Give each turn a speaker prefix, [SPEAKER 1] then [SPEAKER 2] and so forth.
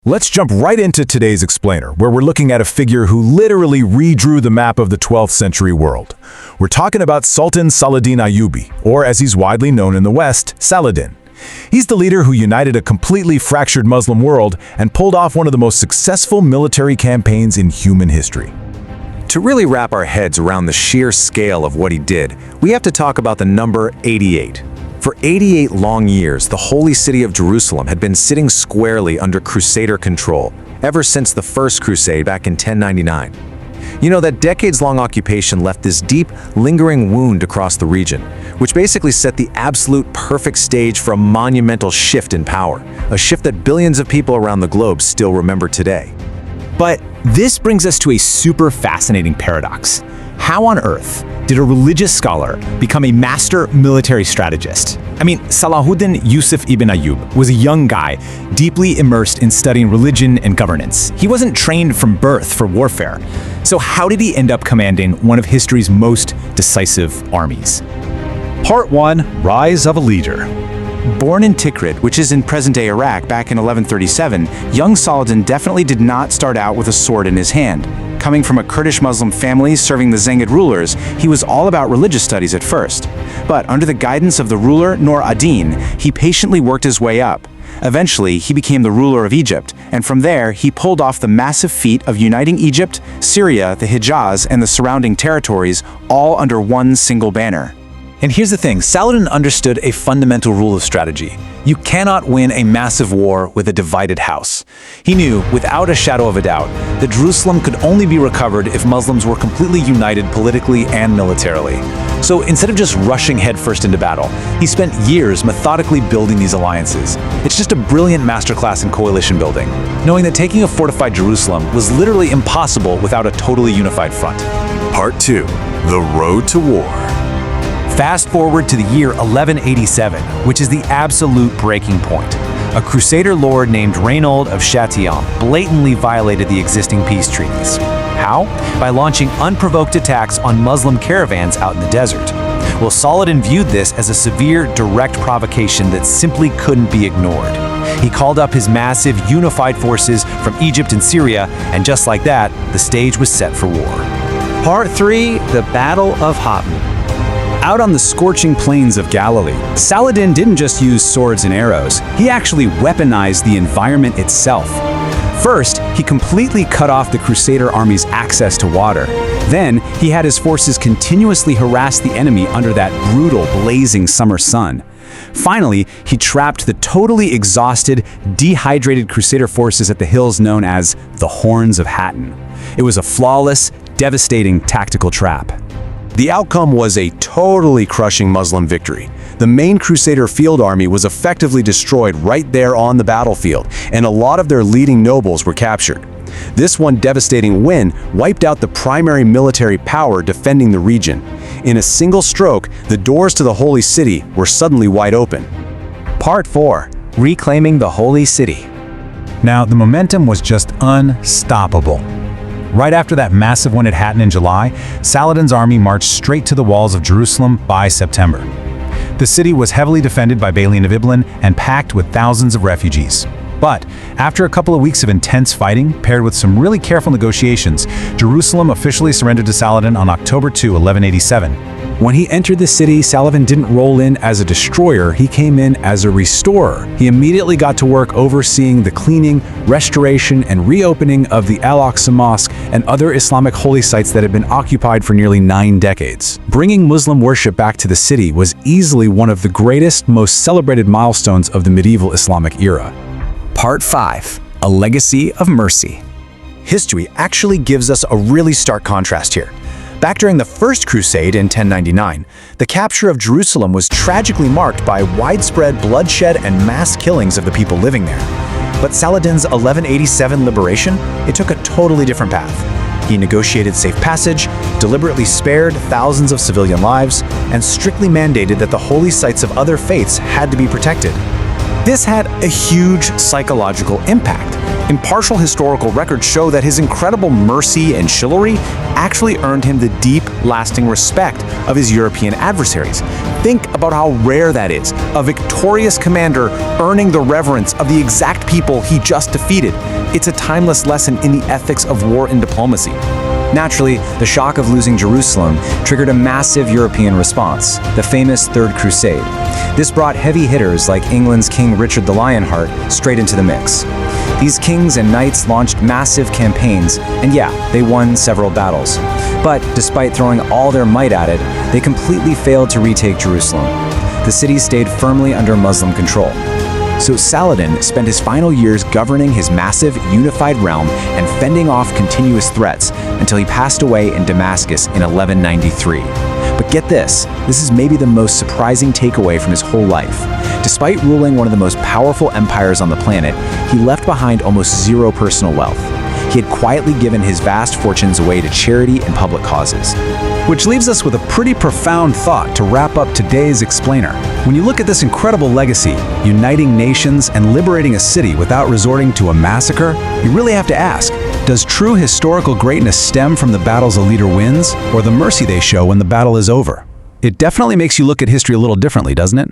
[SPEAKER 1] Let's jump right into today's explainer, where we're looking at a figure who literally redrew the map of the 12th century world. We're talking about Sultan Salahaddin Ayyubi, or as he's widely known in the West, Saladin. He's the leader who united a completely fractured Muslim world and pulled off one of the most successful military campaigns in human history.
[SPEAKER 2] To really wrap our heads around the sheer scale of what he did, we have to talk about the number 88. For 88 long years, the holy city of Jerusalem had been sitting squarely under Crusader control, ever since the First Crusade back in 1099. You know, that decades-long occupation left this deep, lingering wound across the region, which basically set the absolute perfect stage for a monumental shift in power, a shift that billions of people around the globe still remember today.
[SPEAKER 3] But this brings us to a super fascinating paradox. How on earth did a religious scholar become a master military strategist? I mean, Salahuddin Yusuf ibn Ayyub was a young guy, deeply immersed in studying religion and governance. He wasn't trained from birth for warfare. So how did he end up commanding one of history's most decisive armies?
[SPEAKER 4] Part 1. Rise of a Leader.
[SPEAKER 5] Born in Tikrit, which is in present-day Iraq, back in 1137, young Saladin definitely did not start out with a sword in his hand. Coming from a Kurdish Muslim family serving the Zengid rulers, he was all about religious studies at first. But under the guidance of the ruler Nur ad-Din, he patiently worked his way up. Eventually, he became the ruler of Egypt, and from there, he pulled off the massive feat of uniting Egypt, Syria, the Hijaz, and the surrounding territories, all under one single banner.
[SPEAKER 3] And here's the thing, Saladin understood a fundamental rule of strategy. You cannot win a massive war with a divided house. He knew, without a shadow of a doubt, that Jerusalem could only be recovered if Muslims were completely united politically and militarily. So instead of just rushing headfirst into battle, he spent years methodically building these alliances. It's just a brilliant masterclass in coalition building, knowing that taking a fortified Jerusalem was literally impossible without a totally unified front.
[SPEAKER 1] Part 2. The Road to War.
[SPEAKER 3] Fast forward to the year 1187, which is the absolute breaking point. A Crusader lord named Reynold of Chatillon blatantly violated the existing peace treaties. How? By launching unprovoked attacks on Muslim caravans out in the desert. Well, Saladin viewed this as a severe, direct provocation that simply couldn't be ignored. He called up his massive, unified forces from Egypt and Syria, and just like that, the stage was set for war.
[SPEAKER 4] Part 3. The Battle of Hattin.
[SPEAKER 6] Out on the scorching plains of Galilee, Saladin didn't just use swords and arrows, he actually weaponized the environment itself. First, he completely cut off the Crusader army's access to water. Then, he had his forces continuously harass the enemy under that brutal, blazing summer sun. Finally, he trapped the totally exhausted, dehydrated Crusader forces at the hills known as the Horns of Hattin. It was a flawless, devastating tactical trap.
[SPEAKER 2] The outcome was a totally crushing Muslim victory. The main Crusader field army was effectively destroyed right there on the battlefield, and a lot of their leading nobles were captured. This one devastating win wiped out the primary military power defending the region. In a single stroke, the doors to the Holy City were suddenly wide open.
[SPEAKER 3] Part 4. Reclaiming the Holy City.
[SPEAKER 1] Now, the momentum was just unstoppable. Right after that massive win at Hattin in July, Saladin's army marched straight to the walls of Jerusalem by September. The city was heavily defended by Balian of Iblan and packed with thousands of refugees. But after a couple of weeks of intense fighting, paired with some really careful negotiations, Jerusalem officially surrendered to Saladin on October 2, 1187. When he entered the city, Saladin didn't roll in as a destroyer, he came in as a restorer. He immediately got to work overseeing the cleaning, restoration, and reopening of the Al-Aqsa Mosque and other Islamic holy sites that had been occupied for nearly 9 decades. Bringing Muslim worship back to the city was easily one of the greatest, most celebrated milestones of the medieval Islamic era.
[SPEAKER 3] Part 5. A Legacy of Mercy.
[SPEAKER 5] History actually gives us a really stark contrast here. Back during the First Crusade in 1099, the capture of Jerusalem was tragically marked by widespread bloodshed and mass killings of the people living there. But Saladin's 1187 liberation, it took a totally different path. He negotiated safe passage, deliberately spared thousands of civilian lives, and strictly mandated that the holy sites of other faiths had to be protected. This had a huge psychological impact. Impartial historical records show that his incredible mercy and chivalry actually earned him the deep, lasting respect of his European adversaries.
[SPEAKER 2] Think about how rare that is, a victorious commander earning the reverence of the exact people he just defeated. It's a timeless lesson in the ethics of war and diplomacy.
[SPEAKER 5] Naturally, the shock of losing Jerusalem triggered a massive European response, the famous Third Crusade. This brought heavy hitters like England's King Richard the Lionheart straight into the mix. These kings and knights launched massive campaigns, and yeah, they won several battles. But despite throwing all their might at it, they completely failed to retake Jerusalem. The city stayed firmly under Muslim control. So Saladin spent his final years governing his massive, unified realm and fending off continuous threats until he passed away in Damascus in 1193. But get this is maybe the most surprising takeaway from his whole life. Despite ruling one of the most powerful empires on the planet, he left behind almost zero personal wealth. He had quietly given his vast fortunes away to charity and public causes.
[SPEAKER 1] Which leaves us with a pretty profound thought to wrap up today's explainer. When you look at this incredible legacy, uniting nations and liberating a city without resorting to a massacre, you really have to ask, does true historical greatness stem from the battles a leader wins, or the mercy they show when the battle is over? It definitely makes you look at history a little differently, doesn't it?